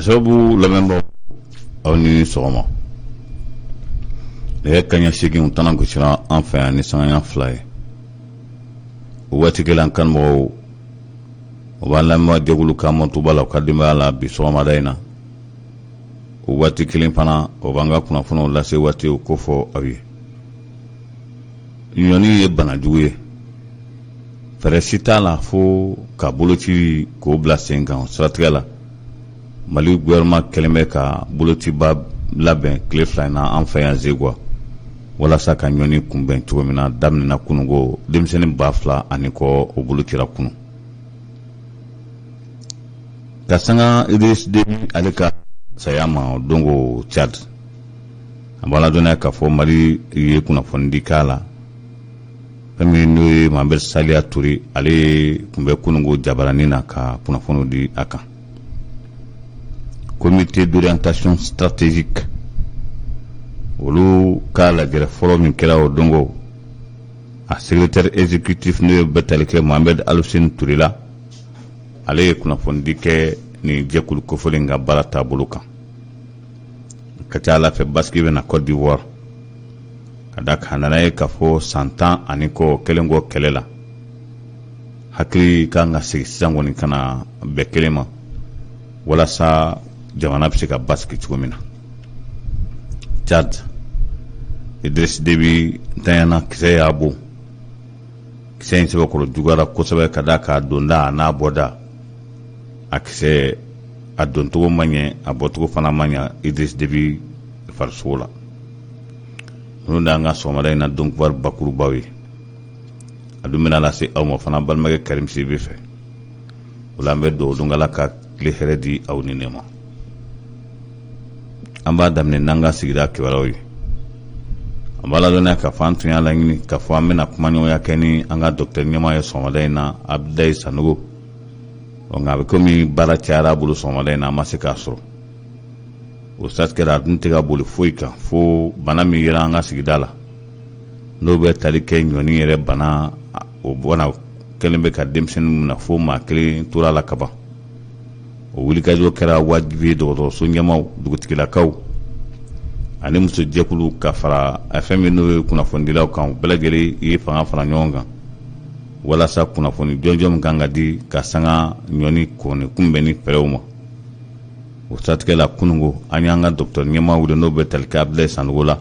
Kasabu lamemba awni sogoma. Le kanya shigi untana kuchira anfa ni sanganya fly. Uwati kelan kan mo wala ma degulu kamo tubala kadima la bi sogoma daina. Uwati kelin pana obanga kuna funo lase wati ukofo awi. Nyoni e bana juye. Feresita la fo ka boloti ko bla sengan strategala. Mali gouvernement keleme ka boloti ba labɛn tile fila na an fɛ yan zegwa walasa ka ɲɔni kunbɛn cogo min na daminɛna kunungo denmisɛnnin 2,000 ani kɔ o bolotira kunu ka sanga Idriss Déby ale ka saya ma dongo Tchad an b'a ladɔnniya k'a fɔ Mali ye kunnafoni k'a la fɛn min n'o ye Mamɛd Saliya Ture ale tun bɛ kunungo jabaranin na ka kunnafoniw di a kan. Comité d'orientation stratégique olu ka lajɛrɛ fɔlɔ min kɛra o dongo a secrétaire exécutif n'o ye bɛtalikɛ Mohamed Al-Hussein Touré la ale ye kunnafonidi kɛ ni jɛkulu kofɔlen ka baara taabolo kan ka ca Ala fɛ Basiki bɛna Côte d'Ivoire ka da kan nana ye k'a fɔ san 10 ani kɔ kelen kɔ kɛlɛ la hakili kan ka sigi sisan kɔni ka na bɛɛ kelen ma walasa jamana bɛ se ka basigi cogo min na. Tchad Idriss Déby ntanyana kisɛ y'a bon kisɛ in sɛbɛkɔrɔ juguyara kosɛbɛ ka da k'a donda a n'a bɔda a kisɛ a doncogo ma ɲɛ a bɔcogo fana ma ɲɛ Idriss Déby farisogo la ninnu de y'an ka sɔgɔmada in na dɔnkibaru bakurubaw ye a dun bɛna lase aw ma fana balimakɛ Karim Sibi fɛ o la an bɛ dugawu don Ala ka tile hɛrɛ di aw ni ne ma. An b'a daminɛ n'an ka sigida kibaruyaw ye an b'a ladɔnniya k'a fɔ an tun y'a laɲini k'a fɔ an bɛna kumaɲɔgɔnya kɛ ni an ka docteur ɲɛmaa ye sɔgɔmada in na Abdoulaye Sanogo nka a bɛ komi baara cayara a bolo sɔgɔmada in na an ma se k'a sɔrɔ o satikɛra a dun tɛ ka boli foyi kan fo bana min yera an ka sigida la n'o bɛ tali kɛ ɲɔni yɛrɛ bana o bana kɛlen bɛ ka denmisɛnnin minɛ fo maa kelen tora la kaban o wulikajɔ kɛra wajibi ye dɔgɔtɔrɔso ɲɛmaw dugutigilakaw ani muso jɛkulu ka fara fɛn min n'o ye kunnafonidilaw kan bɛɛ lajɛlen ye fanga fara ɲɔgɔn kan walasa kunnafoni jɔnjɔn min kan ka di ka sanga ɲɔni kɔni kunbɛn ni fɛɛrɛw ma o siratigɛ la kunungo an y'an ka docteur ɲɛmaa wele n'o bɛ tali kɛ Abdoulaye Sanogo la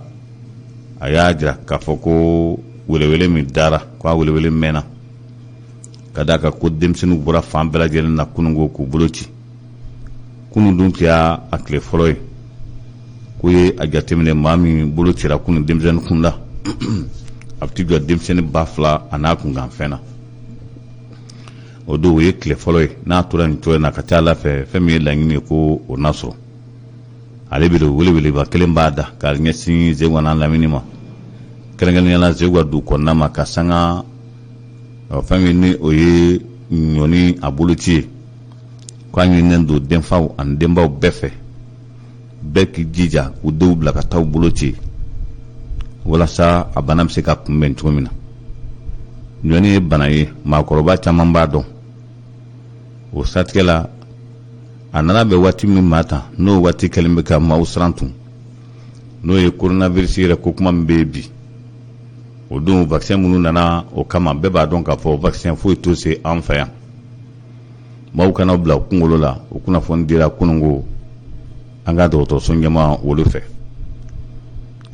a y'a jira k'a fɔ ko welewele min dara ko a welewele mɛnna ka da kan ko denmisɛnninw bɔra fan bɛɛ lajɛlen na kunungo k'u bolo ci kunu dun tɛ a tile fɔlɔ ye ko ye a jateminɛ maa min bolo cira kunu denmisɛnnin kunda a bɛ t'i jɔ denmisɛnnin 2,000 a n'a kunkanfɛn na o don o ye tile fɔlɔ ye n'a tora nin cogo in na ka ca Ala fɛ fɛn min ye laɲini ye ko o na sɔrɔ ale bɛ don weleweleba kelen b'a da k'a ɲɛsin Zegwa n'a lamini ma kɛrɛnkɛrɛnnenya la Zegwa du kɔnɔna ma ka sanga fɛn min ni o ye ɲɔni a boloci ye ko an ɲininen don denfaw ani denbaw bɛɛ fɛ bɛɛ k'i jija k'u denw bila ka taa u bolo ci walasa a bana bɛ se ka kunbɛn cogo min na ɲɔni ye bana ye maakɔrɔba caman b'a dɔn o siratigɛ la a nana bɛn waati min ma tan n'o waati kɛlen bɛ ka maaw siran tun n'o ye coronavirus yɛrɛ ko kuma min bɛ yen bi o don vaccin minnu nana o kama bɛɛ b'a dɔn k'a fɔ vaccin foyi t'o se an fɛ yan maaw kana bila kunkolo la o kunnafoni dira kunungo an ka dɔgɔtɔrɔso ɲɛmaa olu fɛ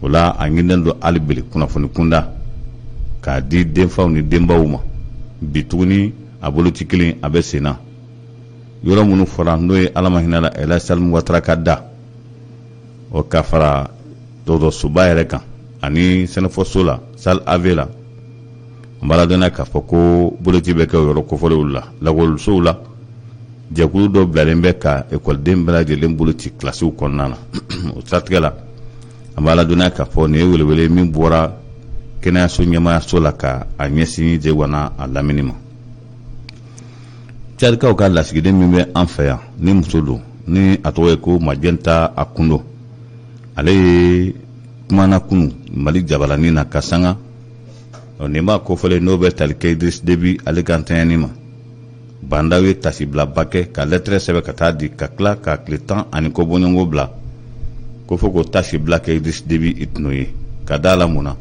o la a ɲininen don hali bili kunnafoni kunda k'a di denfaw ni denbaw ma bi tuguni a boloci kelen a bɛ sen na yɔrɔ minnu fɔra n'o ye Ala ma hinɛ la Elhaji Salimu Watara ka da o ka fara dɔgɔtɔrɔsoba yɛrɛ kan ani sɛnɛfɔso la salle AV la an b'a ladɔnniya k'a fɔ ko boloci bɛ kɛ o yɔrɔ kofɔlenw la lakɔlisow la jɛkulu dɔ bilalen bɛ ka ekɔliden bɛɛ lajɛlen boloci kilasiw kɔnɔna na o siratigɛ la an b'a ladɔnniya k'a fɔ nin ye welewele min bɔra kɛnɛyaso ɲɛmaayaso la ka a ɲɛsin Zegwa n'a a lamini ma Tchadikaw ka lasigiden min bɛ an fɛ yan ni muso don ni a tɔgɔ ye ko Majɛnta Akundo ale ye kumana kunu Mali jabaranin na ka sanga nin b'a kofɔlen n'o bɛ tali kɛ Idriss Déby ale ka ntanyani ma bandaw ye tasibilaba kɛ ka lettre sɛbɛn ka taa di ka tila ka tile 10 ani kɔ bɔɲɔgɔnko bila ko fo k'o tasibila kɛ Idriss Déby Itno ye ka da la mun na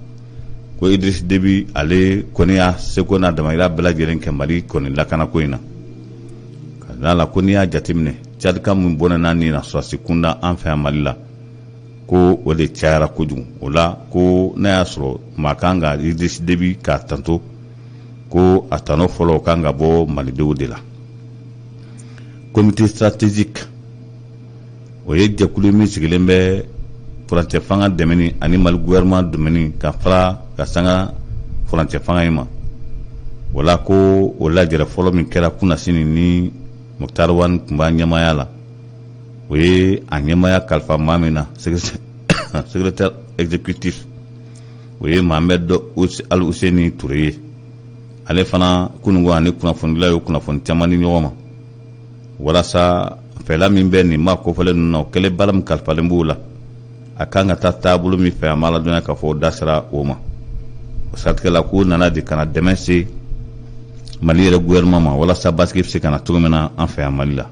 ko Idriss Déby ale kɔni y'a seko n'a damayira bɛɛ lajɛlen kɛ Mali kɔni lakanako in na ka da la ko n'i y'a jateminɛ Tchadika min bɔnɛ n'a ni na sɔrɔsi kunda an fɛ yan Mali la ko o de cayara kojugu o la ko n'a y'a sɔrɔ maa kan ka Idriss Déby k'a tanto ko a tano fɔlɔ kan ka bɔ malidenw de la comité stratégique o ye jɛkulu min sigilen bɛ furancɛ fanga dɛmɛni ani Mali gouvernement dɛmɛni ka fara ka sanga furancɛ fanga in ma wala ko o lajɛrɛ fɔlɔ min kɛra kunasini ni Muktar Wan tun b'a ɲɛmaya la o ye a ɲɛmaya kalifa maa min na secrétaire exécutif o ye Mohamed Al Husseini Touré ye ale fana kunungo ani kunnafonidila ye kunnafoni caman di ɲɔgɔn ma walasa fɛla min bɛ nin ma kofɔlen ninnu na o kɛlen baara min kalifalen b'o la a kan ka taa taabolo min fɛ a ma ladɔnya k'a fɔ o da sera o ma o siratigɛ la k'u nana de kana dɛmɛ se Mali yɛrɛ gouvernement ma walasa basigi bɛ se ka na cogo min na an fɛ yan Mali la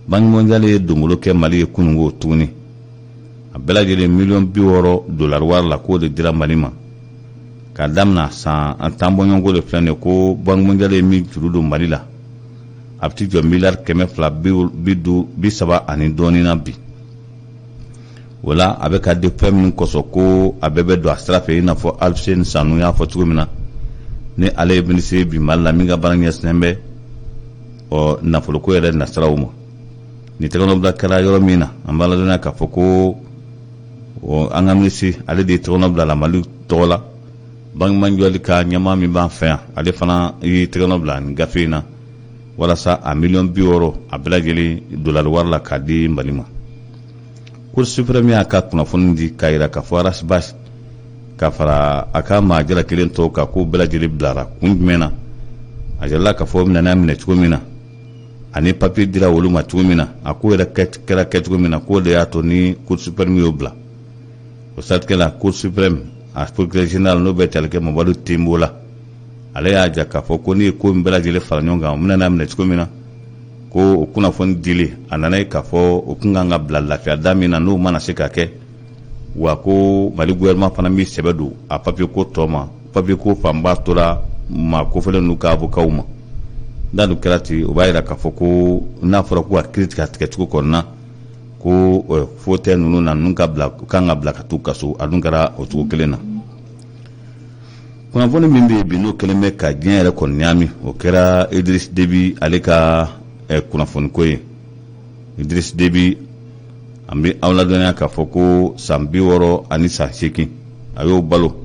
Banque mondiale ye donbolo kɛ Mali ye kunungo tuguni a bɛɛ lajɛlen $60 wari la k'o de dira Mali ma ka damina san an tan bɔɲɔgɔnko de filɛ nin ye ko Banque mondiale ye min juru don Mali la a bɛ ti jɔ $230 ani dɔɔnin na bi o la a bɛ ka di fɛn min kɔsɔn ko a bɛɛ bɛ don a sira fɛ i n'a fɔ Alfuseni Sanu y'a fɔ cogo min na ni ale ye minisiri bi Mali la min ka baara ɲɛsinnen bɛ nafoloko yɛrɛ nasiraw ma ni tɛgɛnɔbila kɛra yɔrɔ min na an b'a ladɔnya k'a fɔ ko an ka minisiri ale de ye tɛgɛnɔbila la Mali tɔgɔ la Banque mondiale ka ɲɛmaa min b'an fɛ yan ale fana ye tɛgɛnɔbila nin gafe in na walasa a $60 a bɛɛ lajɛlen dollar wari la k'a di Mali ma Cour suprême y'a ka kunnafoni di k'a yira k'a fɔ Arasibas ka fara a ka maa jala kelen tɔw kan k'u bɛɛ lajɛlen bilara kun jumɛn na a jirala k'a fɔ minɛ minɛ cogo min na ani papier dira olu ma cogo min na a ko yɛrɛ kɛra kɛcogo min na k'o de y'a to ni Cour suprême y'o bila o siratigɛ la Cour suprême a procureur général n'o bɛ tali kɛ Mamadu Tembo la ale y'a ja k'a fɔ ko ni ye ko min bɛɛ lajɛlen fara ɲɔgɔn kan minɛ minɛ cogo min na ko o kunnafoni dili a nana ye k'a fɔ o kun kan ka bila lafiya da min na n'o mana se ka kɛ wa ko Mali gouvernement fana mi sɛbɛ don a papier ko tɔ ma papier ko fanba tora ma kofɔlen n'u ka avocat ma n'a dun kɛra ten o b'a yira k'a fɔ ko n'a fɔra ko ka kiiri tigɛ a tigɛcogo kɔnɔna ko fo tɛ ninnu na ninnu kan ka bila ka t'u kaso a dun kɛra o cogo kelen na kunnafoni min bɛ yen bi n'o kelen bɛ ka diɲɛ yɛrɛ kɔni ɲaami o kɛra Idriss Déby ale ka kunnafoniko ye Idriss Déby an bɛ aw ladɔnya k'a fɔ ko san 60 ani san 8 a y'o balo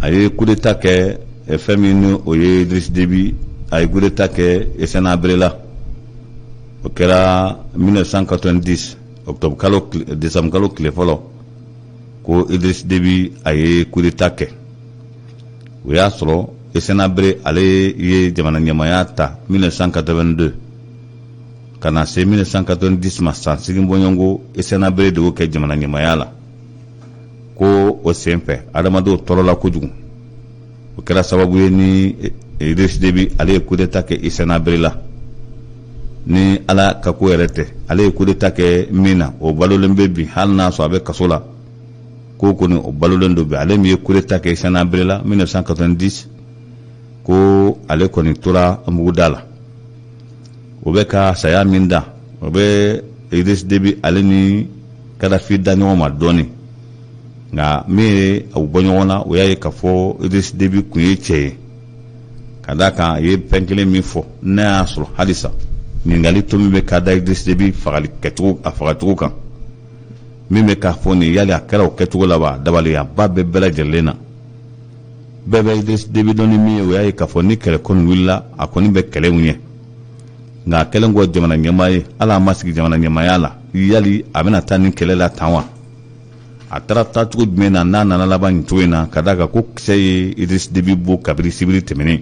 a ye coup d'état kɛ fɛn min ni o ye Idriss Déby a ye coup d'état kɛ Hissène Habré la o kɛra 1990 octobre kalo décembre kalo tile fɔlɔ ko Idriss Déby a ye coup d'état kɛ o y'a sɔrɔ Hissène Habré ale ye jamana ɲɛmaya ta 1982 ka na se 1990 ma san sigin bɔɲɔgɔnko Hissène Habré de y'o kɛ jamana ɲɛmaya la ko o senfɛ adamadenw tɔɔrɔla kojugu o kɛra sababu ye ni Idriss Déby ale ye coup d'état kɛ Hissène Habré la ni ala ka ko yɛrɛ tɛ ale ye coup d'état kɛ min na o balolen bɛ bi hali n'a sɔrɔ a bɛ kaso la ko kɔni o balolen don bi ale min ye coup d'état kɛ Hissène Habré la 1990 ko ale kɔni tora muguda la o bɛ ka saya min da o bɛ Idriss Déby ale ni Kadafi da ɲɔgɔn ma dɔɔnin nka min ye u bɔ ɲɔgɔn na o y'a ye k'a fɔ Idriss Déby kun ye cɛ ye ka d'a kan a ye fɛn kelen min fɔ n'a y'a sɔrɔ halisa ɲininkali to min bɛ k'a da Idriss Déby fagali kɛcogo a fagacogo kan min bɛ k'a fɔ nin yali a kɛra o kɛcogo la wa dabaliyaba bɛ bɛɛ lajɛlen na bɛɛ bɛ Idriss Déby dɔn ni min ye o y'a ye k'a fɔ ni kɛlɛ kɔni wulila a kɔni bɛ kɛlɛw ɲɛ nka a kɛlen kɔ jamana ɲɛmaa ye hali a ma sigi jamana ɲɛmaaya la yali a bɛna taa ni kɛlɛ la tan wa a taara taacogo jumɛn na n'a nana laban nin cogo in na ka d'a kan ko kisɛ ye Idriss Déby bɔ kabini sibiri tɛmɛnen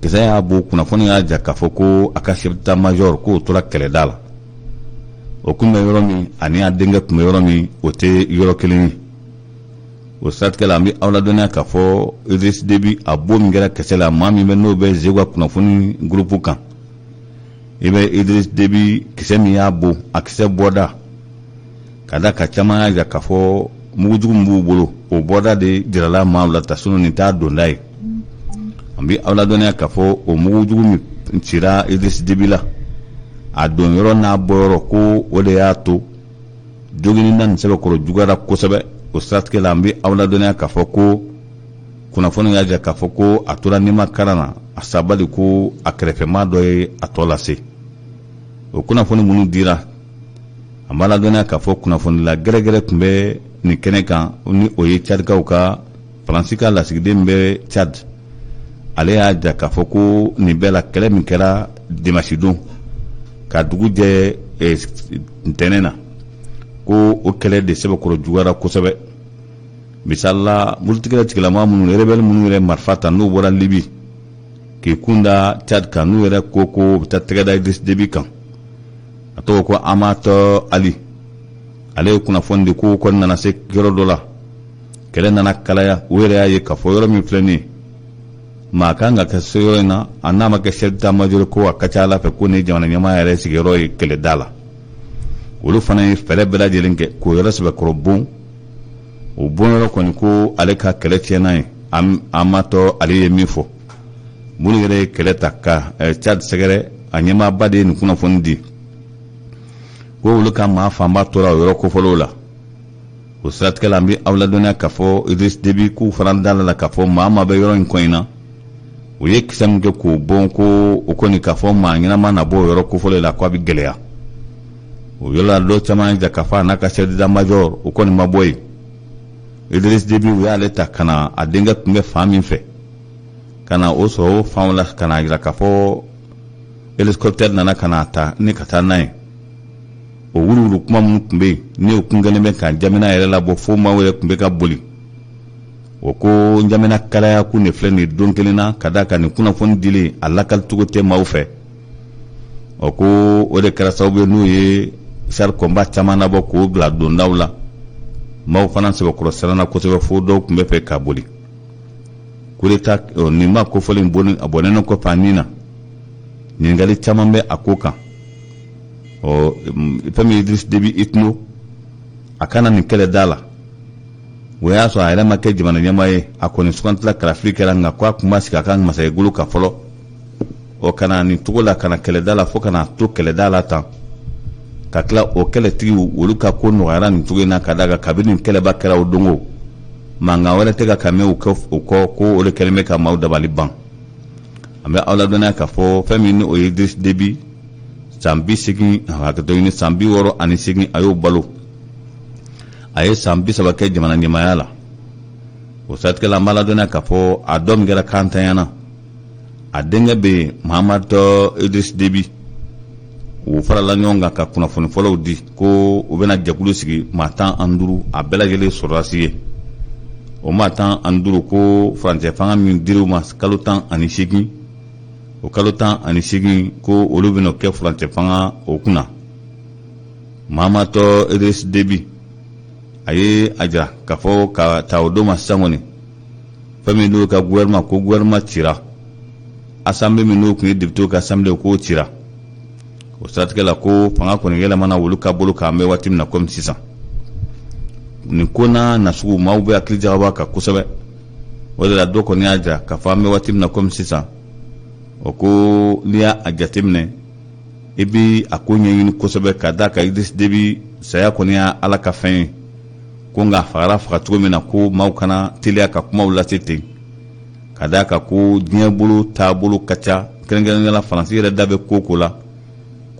kisɛ y'a bɔ kunnafoni y'a ja k'a fɔ ko a ka chef d'état-major k'o tora kɛlɛda la o kun bɛ yɔrɔ min ani a denkɛ kun bɛ yɔrɔ min o tɛ yɔrɔ kelen ye o siratigɛ la an bɛ aw ladɔnniya k'a fɔ Idriss Déby a bon min kɛra kisɛ la maa min bɛ n'o bɛ Zew ka kunnafoni groupe kan i bɛ Idriss Déby kisɛ min y'a bon a kisɛ bɔda ka da ka caman y'a jira k'a fɔ mugujugu min b'u bolo o bɔda de jirala maaw la ta sunu nin t'a donda ye an bɛ aw ladɔnniya k'a fɔ o mugujugu min cira Idriss Déby la a don yɔrɔ n'a bɔ yɔrɔ ko o de y'a to joginni na nin sɛbɛkɔrɔ juguyara kosɛbɛ o siratigɛ la an bɛ aw ladɔnniya k'a fɔ ko kunnafoni y'a jira k'a fɔ ko a tora nima karan na a sabali ko a kɛrɛfɛmaa dɔ ye a tɔ lase o kunnafoni minnu dira an b'a ladɔnniya k'a fɔ kunnafonila gɛrɛgɛrɛ tun bɛ nin kɛnɛ kan ni o ye Tchadikaw ka Faransi ka lasigiden bɛ Tchad ale y'a jira k'a fɔ ko nin bɛɛ la kɛlɛ min kɛra dimanche don ka dugu jɛ ntɛnɛn na ko o kɛlɛ de sɛbɛkɔrɔ juguyara kosɛbɛ misalila muritigɛla tigilama minnu rebelle minnu yɛrɛ marifa ta n'u bɔra Libi k'i kunda Tchad kan n'u yɛrɛ ko u bɛ taa tɛgɛ da Idriss Déby kan a tɔgɔ ko Amatɔ Ali ale ye kunnafoni di ko kɔni nana se yɔrɔ dɔ la kɛlɛ nana kalaya u yɛrɛ y'a ye k'a fɔ yɔrɔ min filɛ nin ye maa kan ka kɛ se yɔrɔ in na a n'a ma kɛ chef d'état-major ko a ka ca Ala fɛ ko nin jamana ɲɛmaa yɛrɛ sigiyɔrɔ ye kɛlɛda la olu fana ye fɛɛrɛ bɛɛ lajɛlen kɛ k'o yɔrɔ sɛbɛkɔrɔ bon o bon yɔrɔ kɔni ko ale ka kɛlɛ tiɲɛna ye Amatɔ ale ye min fɔ minnu yɛrɛ ye kɛlɛ ta ka Tchad sɛgɛrɛ a ɲɛmaaba de ye nin kunnafoni di ko olu ka maa fanba tora o yɔrɔ kofɔlenw la o siratigɛ la an bɛ aw ladɔnniya k'a fɔ Idriss Déby k'u fana dala la k'a fɔ maa bɛ yɔrɔ in kɔ in na o ye kisɛ min kɛ k'o bon ko o kɔni k'a fɔ maa ɲɛnama na bɔ o yɔrɔ kofɔlen la k'a bɛ gɛlɛya o yɔrɔ la dɔ caman y'a k'a fɔ a n'a ka chef d'état-major o kɔni ma bɔ yen Idriss Déby u y'ale ta ka na a denkɛ tun bɛ fan min fɛ ka na o sɔrɔ o fanw la ka na jira k'a fɔ hélicoptère nana ka na ta ni ka taa n'a ye o wuluwulu kuma minnu tun bɛ yen ni o kun kɛlen bɛ ka Njamena yɛrɛ labɔ fo maaw yɛrɛ tun bɛ ka boli o ko Njamena kalaya kun de filɛ nin don kelen na ka da ka nin kunnafoni dili a lakalicogo tɛ maaw fɛ o ko o de kɛra sababu ye n'u ye char combat caman labɔ k'o bila dondaw la maaw fana sɛbɛkɔrɔ siranna kosɛbɛ fo dɔw tun bɛ fɛ ka boli coup d'état nin ma kofɔlen a bɔnɛnen kɔfɛ a nin na ɲininkali caman bɛ a ko kan fɛn min Idriss Déby Itno a kana nin kɛlɛ da la o y'a sɔrɔ a yɛrɛ ma kɛ jamana ɲɛmaa ye a kɔni sugantila kalafili kɛra nka ko a tun b'a sigi a ka masakɛgolo kan fɔlɔ kana nin cogo la kana kɛlɛ da la fo kana to kɛlɛ da la tan ka tila o kɛlɛtigiw olu ka ko nɔgɔyara nin cogo in na ka da kan kabini nin kɛlɛba kɛra o dongo mankan wɛrɛ tɛ ka mɛn o kɔ ko o de kɛlen bɛ ka maaw dabali ban an bɛ aw ladɔnniya k'a fɔ fɛn min ni o ye Idriss Déby san 80 hakɛto ɲini san 68 a y'o balo a ye san 30 kɛ jamana ɲɛmaaya la o siratigɛ la an b'a ladɔnniya k'a fɔ a dɔ min kɛra kan tanyana a denkɛ bɛ yen Mahamatɔ Idriss Déby u farala ɲɔgɔn kan ka kunnafoni fɔlɔw di ko u bɛna jɛkulu sigi maa 15 a bɛɛ lajɛlen sɔrɔdasi ye o maa 15 ko furancɛ fanga min dir'u ma kalo 18 o kalo 18 ko olu bɛna kɛ furancɛ fanga o kunna Mahamatɔ Idriss Déby a ye a jira k'a fɔ ka taa o don ma sisan kɔni fɛn min n'o ka gouvernement ko gouvernement cira assemblée min n'o tun ye député ka assemblée k'o cira o siratigɛ la ko fanga kɔni yɛlɛmana olu ka bolo kan bɛ waati min na komi sisan nin ko n'a nasugu maaw bɛ hakili jagabɔ a kan kosɛbɛ o de la dɔ kɔni y'a jira k'a fɔ an bɛ waati min na komi sisan o ko n'i y'a jateminɛ i bɛ a ko ɲɛɲini kosɛbɛ ka da kan Idriss Déby saya kɔni y'a ala ka fɛn ye ko nka a fagara faga cogo min na ko maaw kana teliya ka kumaw lase ten ka da kan ko diɲɛ bolo taabolo ka ca kɛrɛnkɛrɛnnenya la Faransi yɛrɛ da bɛ ko la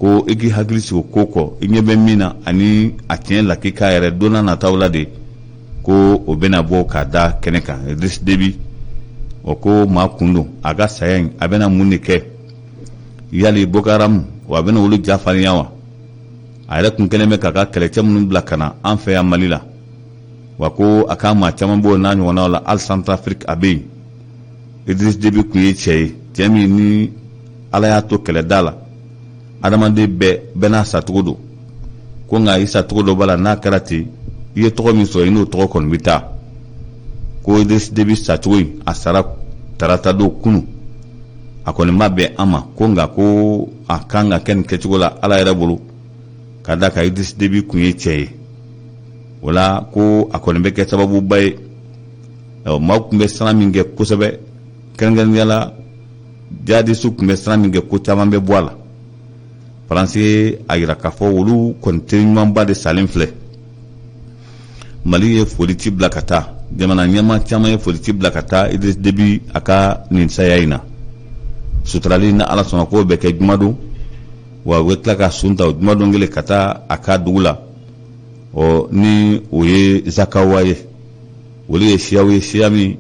ko i k'i hakili sigi o ko kɔ i ɲɛ bɛ min na ani a tiɲɛ lakika yɛrɛ don n'a nataw la de ko o bɛna bɔ k'a da kɛnɛ kan Idriss Déby o ko maa kun don a ka saya in a bɛna mun de kɛ yali Boko Haram wa a bɛna olu jafarinya wa a yɛrɛ kun kɛlen bɛ k'a ka kɛlɛcɛ minnu bila ka na an fɛ yan Mali la wa ko a ka maa caman b'o n'a ɲɔgɔnnaw la hali Centrafrique a bɛ yen Idriss Déby kun ye cɛ ye cɛ min ni Ala y'a to kɛlɛda la adamaden bɛɛ n'a sacogo don ko nka i sacogo dɔ b'a la n'a kɛra ten i ye tɔgɔ min sɔrɔ i n'o tɔgɔ kɔni bɛ taa ko Idris Deby sacogo in a sara tarata do kunu a kɔni ma bɛn an ma ko nka ko a kan ka kɛ nin kɛcogo la Ala yɛrɛ bolo ka da ka Idris Deby kun ye cɛ ye wala ko a kɔni bɛ kɛ sababuba ye maaw tun bɛ siran min kɛ kosɛbɛ kɛrɛnkɛrɛnnenya la jihadistu tun bɛ siran min kɛ ko caman bɛ bɔ a la Faransi a yira k'a fɔ olu kɔni teriɲumanba de salen filɛ Mali ye foli ci bila ka taa jamana ɲɛmaa caman ye foli ci bila ka taa Idris Deby a ka nin saya in na suturali na Ala sɔnna k'o bɛ kɛ jumadon wa u bɛ tila ka sun ta o jumadon kelen ka taa a ka dugu la ni o ye Zakawa ye olu ye siyaw ye siya min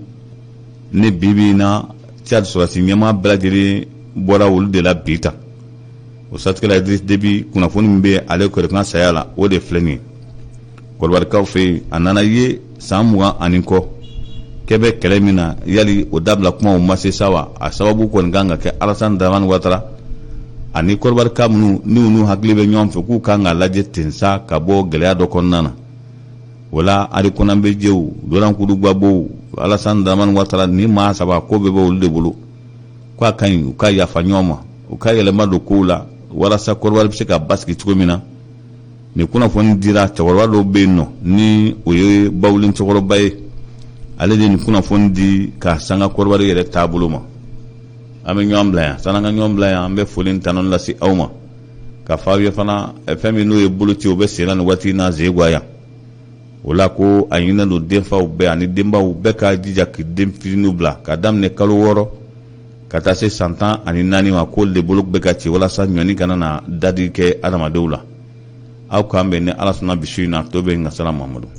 ne bibi na Tchad sɔrɔsi ɲɛmaa bɛɛ lajɛlen bɔra olu de la bi ta o satigɛla Idris Deby kunnafoni min bɛ ale kɔrɔkan saya la o de filɛ nin ye kɔrɔbarikaw fɛ yen a nana ye san 20 ani kɔ kɛ bɛ kɛlɛ min na yali o dabila kumaw ma se sa wa a sababu kɔni kan ka kɛ Alassane Dramane Ouattara ani kɔrɔbarika minnu ni unu hakili bɛ ɲɔgɔn fɛ k'u kan ka lajɛ ten sa ka bɔ gɛlɛya dɔ kɔnɔna na wala ari konan bɛ jew dolan kudu gbabo Alassane Dramane Ouattara ni maa saba ko bɛ bɔ olu de bolo ko a ka ɲi u ka yafa ɲɔgɔn ma u ka yɛlɛma don kow la walasa kɔrɔbari bɛ se ka basigi cogo min na ni kunnafoni dira cɛkɔrɔba dɔw bɛ yen nɔ ni o ye bawulen cɛkɔrɔba ye ale de ni kunnafoni di ka sanga kɔrɔbari yɛrɛ taabolo ma an bɛ ɲɔgɔn bila yan san'an ka ɲɔgɔn bila yan an bɛ foli tanun lase aw ma ka fɔ aw ye fana fɛn min n'o ye boloci o bɛ sen na nin waati in na Zegwa yan o la ko a ɲinɛn don denfaw bɛɛ ani denbaw bɛɛ ka jija k'i den fitininw bila ka daminɛ kalo 6 ka taa se san 14 ma ko de bolo bɛ ka ci walasa ɲɔni kana na dadi kɛ adamadenw la aw k'an bɛn ni Ala sɔnna bisu in na to bɛ Ngasala Mamadu